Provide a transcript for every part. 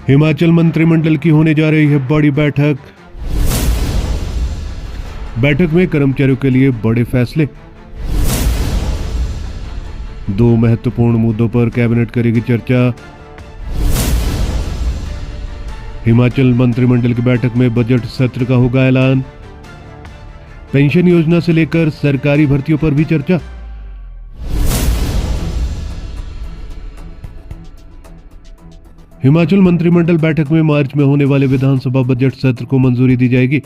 हिमाचल मंत्रिमंडल की होने जा रही है बड़ी बैठक। बैठक में कर्मचारियों के लिए बड़े फैसले। 2 महत्वपूर्ण मुद्दों पर कैबिनेट करेगी चर्चा। हिमाचल मंत्रिमंडल की बैठक में बजट सत्र का होगा ऐलान। पेंशन योजना से लेकर सरकारी भर्तियों पर भी चर्चा। हिमाचल मंत्रिमंडल बैठक में मार्च में होने वाले विधानसभा बजट सत्र को मंजूरी दी जाएगी।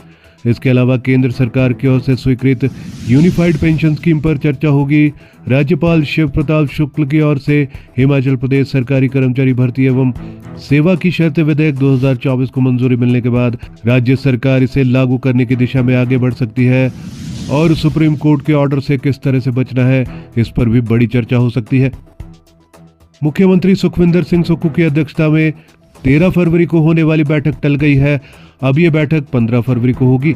इसके अलावा केंद्र सरकार की ओर से स्वीकृत यूनिफाइड पेंशन स्कीम पर चर्चा होगी। राज्यपाल शिव प्रताप शुक्ल की ओर से हिमाचल प्रदेश सरकारी कर्मचारी भर्ती एवं सेवा की शर्तें विधेयक 2024 को मंजूरी मिलने के बाद राज्य सरकार इसे लागू करने की दिशा में आगे बढ़ सकती है और सुप्रीम कोर्ट के ऑर्डर से किस तरह से बचना है, इस पर भी बड़ी चर्चा हो सकती है। मुख्यमंत्री सुखविंदर सिंह सुक्खू की अध्यक्षता में 13 फरवरी को होने वाली बैठक टल गई है। अब यह बैठक 15 फरवरी को होगी।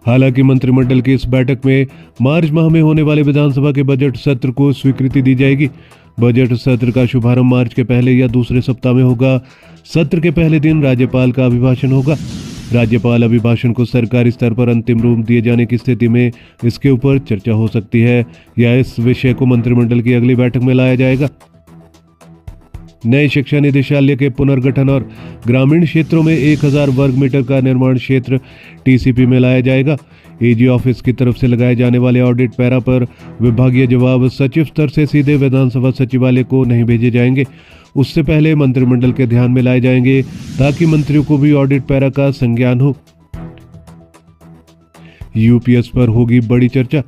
हालांकि मंत्रिमंडल की इस बैठक में मार्च माह में होने वाले विधानसभा के बजट सत्र को स्वीकृति दी जाएगी। बजट सत्र का शुभारंभ मार्च के पहले या दूसरे सप्ताह में होगा। सत्र के पहले दिन राज्यपाल का अभिभाषण होगा। राज्यपाल अभिभाषण को सरकारी स्तर पर अंतिम रूप दिए जाने की स्थिति में इसके ऊपर चर्चा हो सकती है या इस विषय को मंत्रिमंडल की अगली बैठक में लाया जाएगा। नए शिक्षा निदेशालय के पुनर्गठन और ग्रामीण क्षेत्रों में 1000 वर्ग मीटर का निर्माण क्षेत्र टीसीपी में लाया जाएगा। एजी ऑफिस की तरफ से लगाए जाने वाले ऑडिट पैरा पर विभागीय जवाब सचिव स्तर से सीधे विधानसभा सचिवालय को नहीं भेजे जाएंगे। उससे पहले मंत्रिमंडल के ध्यान में लाए जाएंगे ताकि मंत्रियों को भी ऑडिट पैरा का संज्ञान हो। यूपीएस पर होगी बड़ी चर्चा।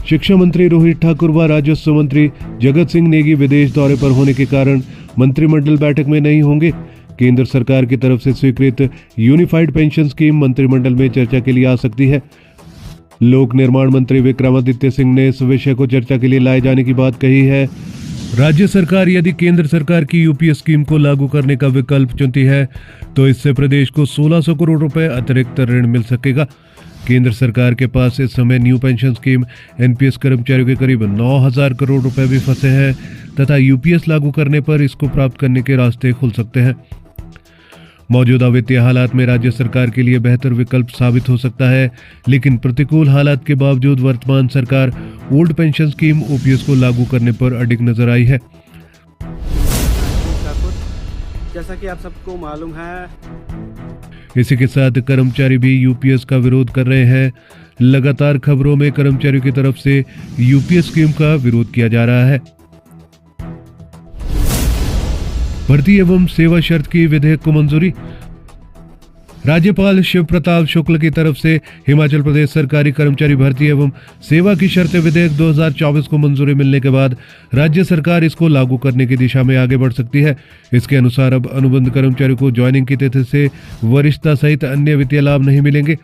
शिक्षा मंत्री रोहित ठाकुर व राजस्व मंत्री जगत सिंह नेगी विदेश दौरे पर होने के कारण मंत्रिमंडल बैठक में नहीं होंगे। केंद्र सरकार की तरफ से स्वीकृत यूनिफाइड पेंशन स्कीम मंत्रिमंडल में चर्चा के लिए आ सकती है। लोक निर्माण मंत्री विक्रमादित्य सिंह ने इस विषय को चर्चा के लिए लाए जाने की बात कही है। राज्य सरकार यदि केंद्र सरकार की यूपीएस स्कीम को लागू करने का विकल्प चुनती है तो इससे प्रदेश को 1600 करोड़ रुपए अतिरिक्त ऋण मिल सकेगा। केंद्र सरकार के पास इस समय न्यू पेंशन स्कीम एनपीएस कर्मचारियों के करीब 9000 करोड़ रुपए भी फंसे हैं तथा यूपीएस लागू करने पर इसको प्राप्त करने के रास्ते खुल सकते हैं। मौजूदा वित्तीय हालात में राज्य सरकार के लिए बेहतर विकल्प साबित हो सकता है, लेकिन प्रतिकूल हालात के बावजूद वर्तमान सरकार ओल्ड पेंशन स्कीम ओपीएस को लागू करने पर अडिग नजर आई है। जैसा कि आप सबको मालूम है, इसी के साथ कर्मचारी भी यूपीएस का विरोध कर रहे हैं। लगातार खबरों में कर्मचारियों की तरफ से यूपीएस स्कीम का विरोध किया जा रहा है। भर्ती एवं सेवा शर्त की विधेयक को मंजूरी। राज्यपाल शिव प्रताप शुक्ल की तरफ से हिमाचल प्रदेश सरकारी कर्मचारी भर्ती एवं सेवा की शर्तें विधेयक 2024 को मंजूरी मिलने के बाद राज्य सरकार इसको लागू करने की दिशा में आगे बढ़ सकती है। इसके अनुसार अब अनुबंध कर्मचारियों को ज्वाइनिंग की तिथि से वरिष्ठता सहित अन्य वित्तीय लाभ नहीं मिलेंगे।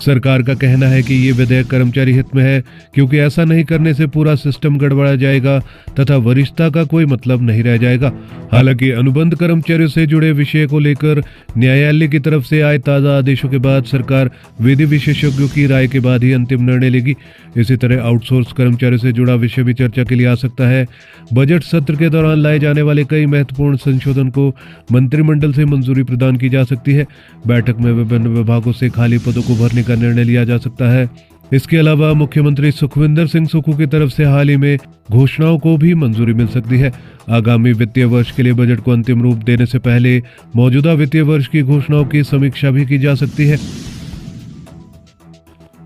सरकार का कहना है कि ये विधेयक कर्मचारी हित में है, क्योंकि ऐसा नहीं करने से पूरा सिस्टम गड़बड़ा जाएगा तथा वरिष्ठता का कोई मतलब नहीं रह जाएगा। हालांकि अनुबंध कर्मचारियों से जुड़े विषय को लेकर न्यायालय की तरफ से आए ताजा आदेशों के बाद सरकार विधि विशेषज्ञों की राय के बाद ही अंतिम निर्णय लेगी। इसी तरह आउटसोर्स कर्मचारियों से जुड़ा विषय भी चर्चा के लिए आ सकता है। बजट सत्र के दौरान लाए जाने वाले कई महत्वपूर्ण संशोधन को मंत्रिमंडल से मंजूरी प्रदान की जा सकती है। बैठक में विभिन्न विभागों से खाली पदों को भरने का निर्णय लिया जा सकता है। इसके अलावा मुख्यमंत्री सुखविंदर सिंह सुक्खू की तरफ से हाल ही में घोषणाओं को भी मंजूरी मिल सकती है। आगामी वित्तीय वर्ष के लिए बजट को अंतिम रूप देने से पहले मौजूदा वित्तीय वर्ष की घोषणाओं की समीक्षा भी की जा सकती है।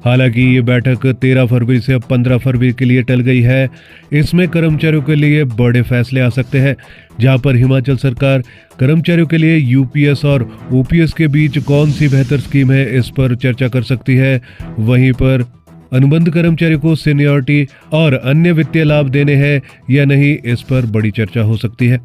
हालांकि ये बैठक 13 फरवरी से अब 15 फरवरी के लिए टल गई है। इसमें कर्मचारियों के लिए बड़े फैसले आ सकते हैं, जहां पर हिमाचल सरकार कर्मचारियों के लिए यूपीएस और ओपीएस के बीच कौन सी बेहतर स्कीम है, इस पर चर्चा कर सकती है। वहीं पर अनुबंध कर्मचारियों को सीनियरिटी और अन्य वित्तीय लाभ देने हैं या नहीं, इस पर बड़ी चर्चा हो सकती है।